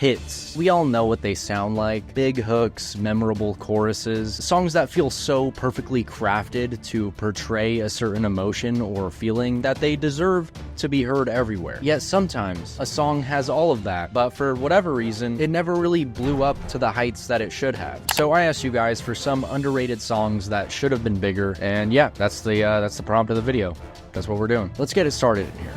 hits. We all know what they sound like. Big hooks, memorable choruses, songs that feel so perfectly crafted to portray a certain emotion or feeling that they deserve to be heard everywhere. Yet sometimes a song has all of that, but for whatever reason, it never really blew up to the heights that it should have. So I asked you guys for some underrated songs that should have been bigger, and yeah, that's the prompt of the video. That's what we're doing. Let's get it started in here.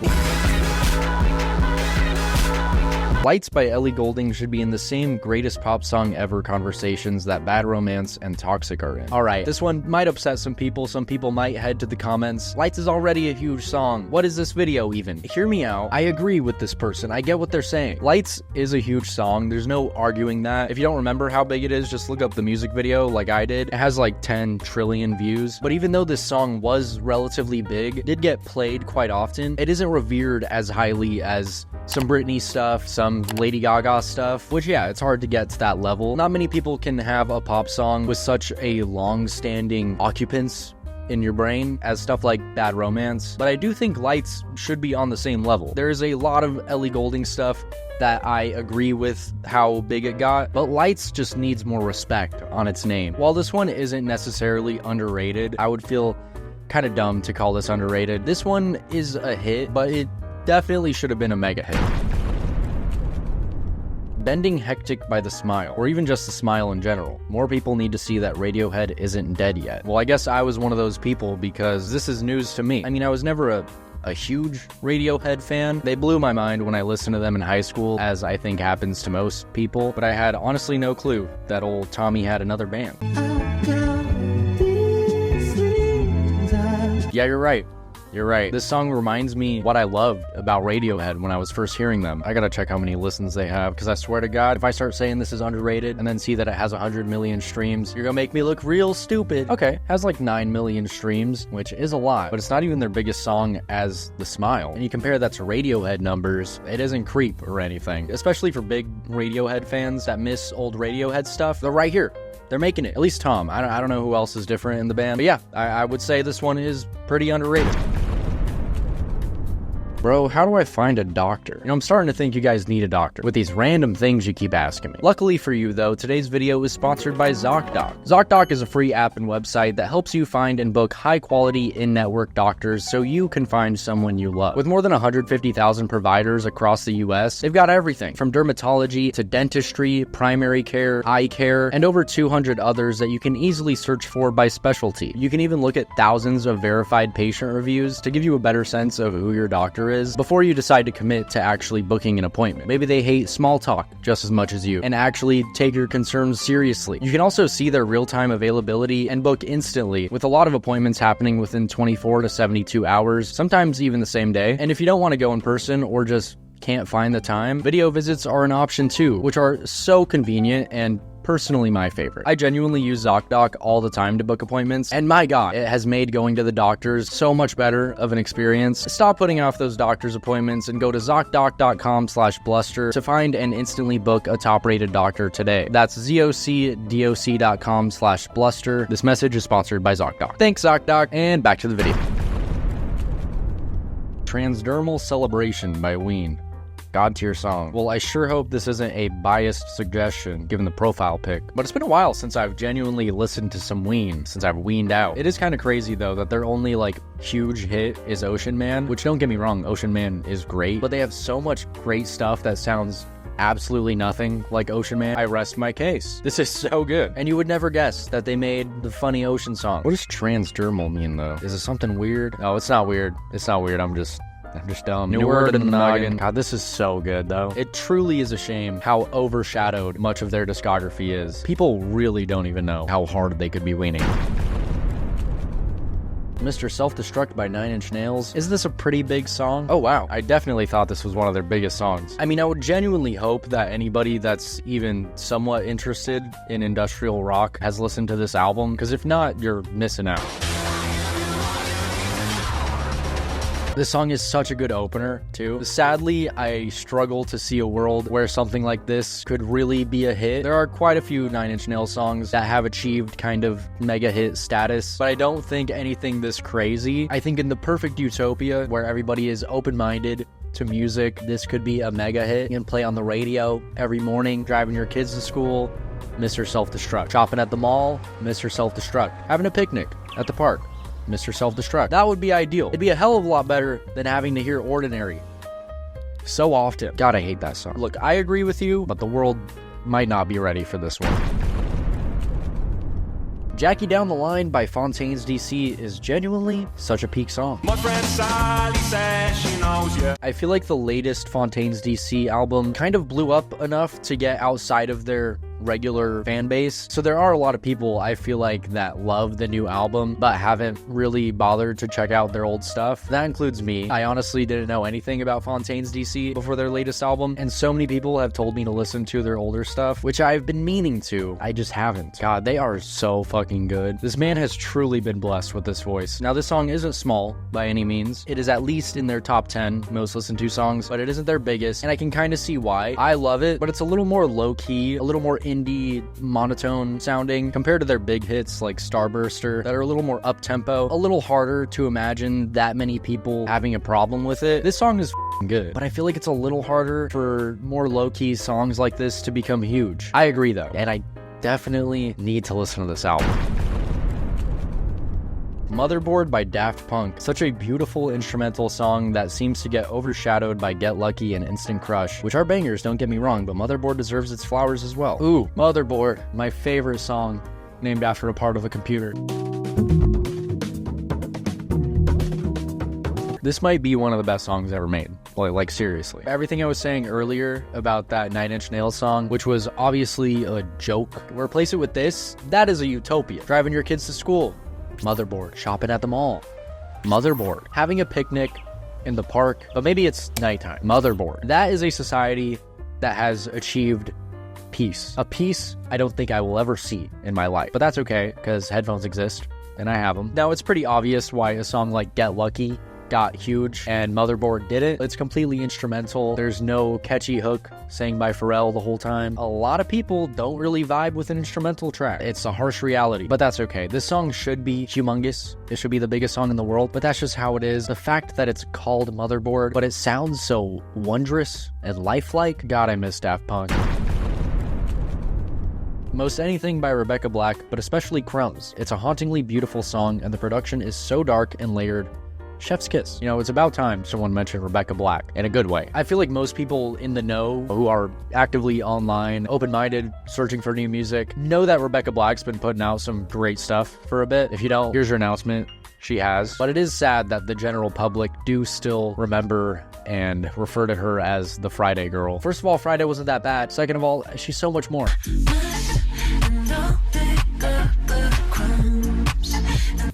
Lights by Ellie Goulding should be in the same greatest pop song ever conversations that Bad Romance and Toxic are in. Alright, this one might upset some people might head to the comments. Lights is already a huge song. What is this video even? Hear me out. I agree with this person. I get what they're saying. Lights is a huge song. There's no arguing that. If you don't remember how big it is, just look up the music video like I did. It has like 10 trillion views. But even though this song was relatively big, it did get played quite often, it isn't revered as highly as some Britney stuff, some Lady Gaga stuff, which yeah, it's hard to get to that level. Not many people can have a pop song with such a long-standing occupance in your brain as stuff like Bad Romance, but I do think Lights should be on the same level. There's a lot of Ellie Goulding stuff that I agree with how big it got, but Lights just needs more respect on its name. While this one isn't necessarily underrated, I would feel kind of dumb to call this underrated. This one is a hit, but it definitely should have been a mega hit. Bending Hectic by The Smile, or even just The Smile in general. More people need to see that Radiohead isn't dead yet. Well, I guess I was one of those people because this is news to me. I mean, I was never a huge Radiohead fan. They blew my mind when I listened to them in high school, as I think happens to most people, but I had honestly no clue that old Tommy had another band. Yeah, you're right. You're right. This song reminds me what I loved about Radiohead when I was first hearing them. I gotta check how many listens they have, because I swear to God, if I start saying this is underrated and then see that it has 100 million streams, you're gonna make me look real stupid. Okay, has like 9 million streams, which is a lot, but it's not even their biggest song as The Smile. And you compare that to Radiohead numbers, it isn't creep or anything. Especially for big Radiohead fans that miss old Radiohead stuff, they're right here. They're making it. At least Tom. I don't know who else is different in the band, but yeah, I would say this one is pretty underrated. Bro, how do I find a doctor? You know, I'm starting to think you guys need a doctor with these random things you keep asking me. Luckily for you though, today's video is sponsored by Zocdoc. Zocdoc is a free app and website that helps you find and book high quality in-network doctors so you can find someone you love. With more than 150,000 providers across the US, they've got everything from dermatology to dentistry, primary care, eye care, and over 200 others that you can easily search for by specialty. You can even look at thousands of verified patient reviews to give you a better sense of who your doctor is before you decide to commit to actually booking an appointment. Maybe they hate small talk just as much as you and actually take your concerns seriously. You can also see their real-time availability and book instantly, with a lot of appointments happening within 24 to 72 hours, sometimes even the same day. And if you don't want to go in person or just can't find the time, video visits are an option too, which are so convenient and personally my favorite. I genuinely use Zocdoc all the time to book appointments, and my God, it has made going to the doctors so much better of an experience. Stop putting off those doctor's appointments and go to Zocdoc.com/blustre to find and instantly book a top-rated doctor today. That's ZocDoc.com/blustre. This message is sponsored by Zocdoc. Thanks, Zocdoc, and back to the video. Transdermal Celebration by Ween. God tier song. Well, I sure hope this isn't a biased suggestion given the profile pic, but it's been a while since I've genuinely listened to some Ween, since I've weaned out. It is kind of crazy though that their only like huge hit is Ocean Man, which don't get me wrong, Ocean Man is great, but they have so much great stuff that sounds absolutely nothing like Ocean Man. I rest my case. This is so good. And you would never guess that they made the funny Ocean song. What does transdermal mean though? Is it something weird? Oh, it's not weird. It's not weird. I'm just dumb. New word in the noggin. God, this is so good though. It truly is a shame how overshadowed much of their discography is. People really don't even know how hard they could be weaning. Mr. Self-Destruct by 9 Inch Nails. Is this a pretty big song? Oh wow, I definitely thought this was one of their biggest songs. I mean, I would genuinely hope that anybody that's even somewhat interested in industrial rock has listened to this album, because if not, you're missing out. This song is such a good opener, too. Sadly, I struggle to see a world where something like this could really be a hit. There are quite a few 9 Inch Nails songs that have achieved kind of mega hit status, but I don't think anything this crazy. I think in the perfect utopia where everybody is open-minded to music, this could be a mega hit. You can play on the radio every morning, driving your kids to school, Mr. Self-Destruct. Shopping at the mall, Mr. Self-Destruct. Having a picnic at the park, Mr. Self-Destruct. That would be ideal. It'd be a hell of a lot better than having to hear Ordinary so often. God, I hate that song. Look, I agree with you, but the world might not be ready for this one. Jackie Down the Line by Fontaines DC is genuinely such a peak song. My friend Sally says she knows you. I feel like the latest Fontaines DC album kind of blew up enough to get outside of their regular fan base. So there are a lot of people, I feel like, that love the new album but haven't really bothered to check out their old stuff. That includes me. I honestly didn't know anything about Fontaines DC before their latest album, and so many people have told me to listen to their older stuff, which I've been meaning to. I just haven't. God, they are so fucking good. This man has truly been blessed with this voice. Now, this song isn't small by any means. It is at least in their top 10 most listened to songs, but it isn't their biggest, and I can kind of see why. I love it, but it's a little more low-key, a little more indie, monotone sounding compared to their big hits like Starburster that are a little more up-tempo, a little harder to imagine that many people having a problem with it. This song is good, but I feel like it's a little harder for more low-key songs like this to become huge. I agree though, and I definitely need to listen to this album. Motherboard by Daft Punk. Such a beautiful instrumental song that seems to get overshadowed by Get Lucky and Instant Crush, which are bangers, don't get me wrong, but Motherboard deserves its flowers as well. Ooh, Motherboard, my favorite song, named after a part of a computer. This might be one of the best songs ever made. Like seriously. Everything I was saying earlier about that 9 Inch Nails song, which was obviously a joke, replace it with this, that is a utopia. Driving your kids to school, Motherboard. Shopping at the mall, Motherboard. Having a picnic in the park, but maybe it's nighttime, Motherboard. That is a society that has achieved peace. A peace I don't think I will ever see in my life, but that's okay because headphones exist and I have them. Now, it's pretty obvious why a song like Get Lucky got huge and Motherboard didn't. It's completely instrumental. There's no catchy hook sang by Pharrell the whole time. A lot of people don't really vibe with an instrumental track. It's a harsh reality, but that's okay. This song should be humongous. It should be the biggest song in the world, but that's just how it is. The fact that it's called Motherboard, but it sounds so wondrous and lifelike. God, I miss Daft Punk. Most anything by Rebecca Black, but especially Crumbs. It's a hauntingly beautiful song, and the production is so dark and layered. Chef's kiss. You know, it's about time someone mentioned Rebecca Black in a good way. I feel like most people in the know who are actively online, open-minded, searching for new music, know that Rebecca Black's been putting out some great stuff for a bit. If you don't, here's your announcement. She has. But it is sad that the general public do still remember and refer to her as the Friday girl. First of all, Friday wasn't that bad. Second of all, she's so much more.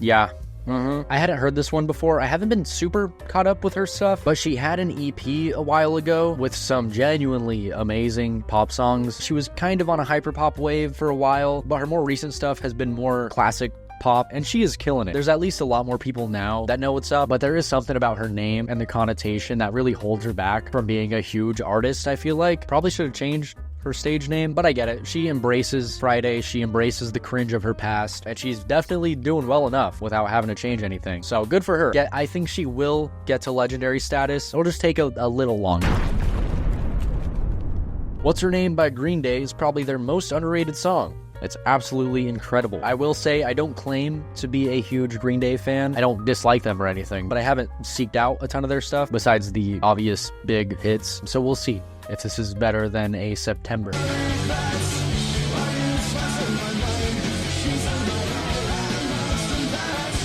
Yeah. I hadn't heard this one before. I haven't been super caught up with her stuff, but she had an EP a while ago with some genuinely amazing pop songs. She was kind of on a hyperpop wave for a while, but her more recent stuff has been more classic pop, and she is killing it. There's at least a lot more people now that know what's up, but there is something about her name and the connotation that really holds her back from being a huge artist, I feel like. Probably should have changed her stage name, but I get it. She embraces Friday, she embraces the cringe of her past, and she's definitely doing well enough without having to change anything. So good for her. I think she will get to legendary status. It'll just take a little longer. Whatsername by Green Day is probably their most underrated song. It's absolutely incredible. I will say I don't claim to be a huge Green Day fan. I don't dislike them or anything, but I haven't seeked out a ton of their stuff besides the obvious big hits. So we'll see if this is better than a September.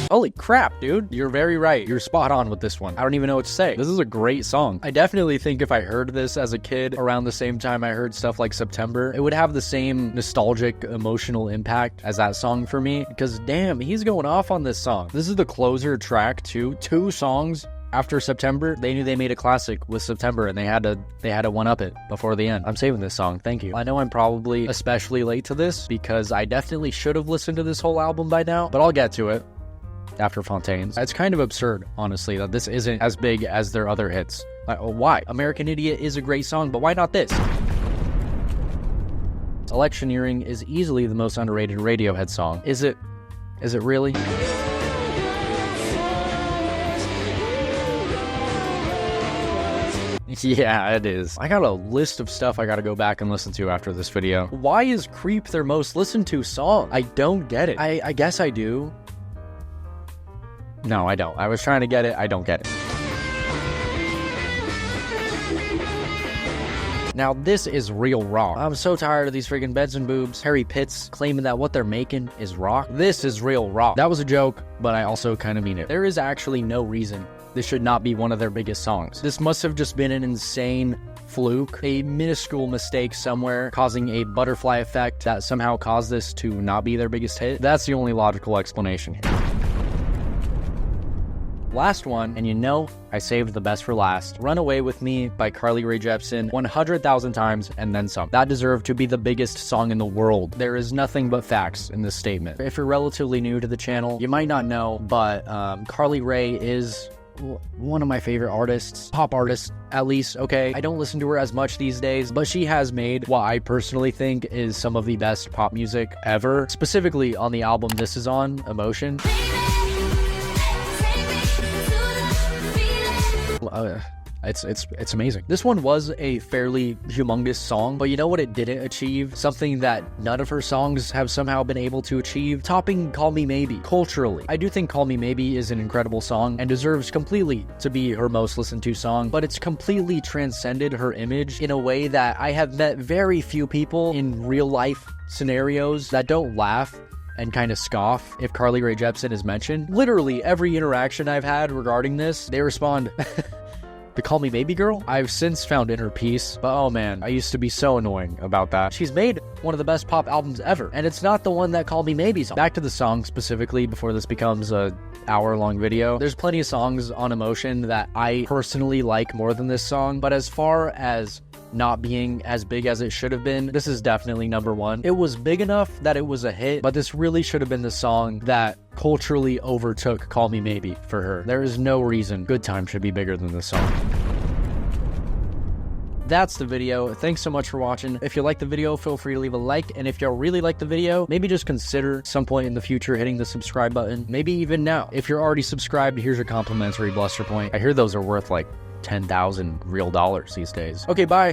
Holy crap, dude. You're very right. You're spot on with this one. I don't even know what to say. This is a great song. I definitely think if I heard this as a kid around the same time I heard stuff like September, it would have the same nostalgic, emotional impact as that song for me, because damn, he's going off on this song. This is the closer track to 2 songs after September. They knew they made a classic with September, and they had to one-up it before the end. I'm saving this song. Thank you. I know I'm probably especially late to this because I definitely should have listened to this whole album by now, but I'll get to it after Fontaines. It's kind of absurd, honestly, that this isn't as big as their other hits. Like, why? American Idiot is a great song, but why not this? Electioneering is easily the most underrated Radiohead song. Is it really? Yeah, it is. I got a list of stuff I gotta go back and listen to after this video. Why is Creep their most listened to song? I don't get it. I guess I do. No, I don't. I was trying to get it. I don't get it. Now, this is real rock. I'm so tired of these freaking beds and boobs. Harry Pitts claiming that what they're making is rock. This is real rock. That was a joke, but I also kind of mean it. There is actually no reason this should not be one of their biggest songs. This must have just been an insane fluke, a minuscule mistake somewhere causing a butterfly effect that somehow caused this to not be their biggest hit. That's the only logical explanation here. Last one, and you know I saved the best for last. Run Away With Me by Rae Jepsen 100,000 times and then some. That deserved to be the biggest song in the world. There is nothing but facts in this statement. If you're relatively new to the channel, you might not know, but Rae is one of my favorite artists, pop artists at least, okay? I don't listen to her as much these days, but she has made what I personally think is some of the best pop music ever, specifically on the album this is on, Emotion. It's amazing. This one was a fairly humongous song, but you know what it didn't achieve? Something that none of her songs have somehow been able to achieve? Topping Call Me Maybe culturally. I do think Call Me Maybe is an incredible song and deserves completely to be her most listened to song, but it's completely transcended her image in a way that I have met very few people in real life scenarios that don't laugh and kind of scoff if Rae Jepsen is mentioned. Literally every interaction I've had regarding this, they respond, the Call Me Maybe girl? I've since found inner peace, but oh man, I used to be so annoying about that. She's made one of the best pop albums ever, and it's not the one that Call Me Maybe's on. Back to the song specifically before this becomes a hour-long video. There's plenty of songs on Emotion that I personally like more than this song, but as far as not being as big as it should have been, this is definitely number one. It was big enough that it was a hit, but this really should have been the song that culturally overtook Call Me Maybe for her. There is no reason Good Time should be bigger than this song. That's the video. Thanks so much for watching. If you like the video, feel free to leave a like, and if you really like the video, maybe just consider some point in the future hitting the subscribe button, maybe even now. If you're already subscribed, here's your complimentary bluster point. I hear those are worth like 10,000 real dollars these days. Okay, bye.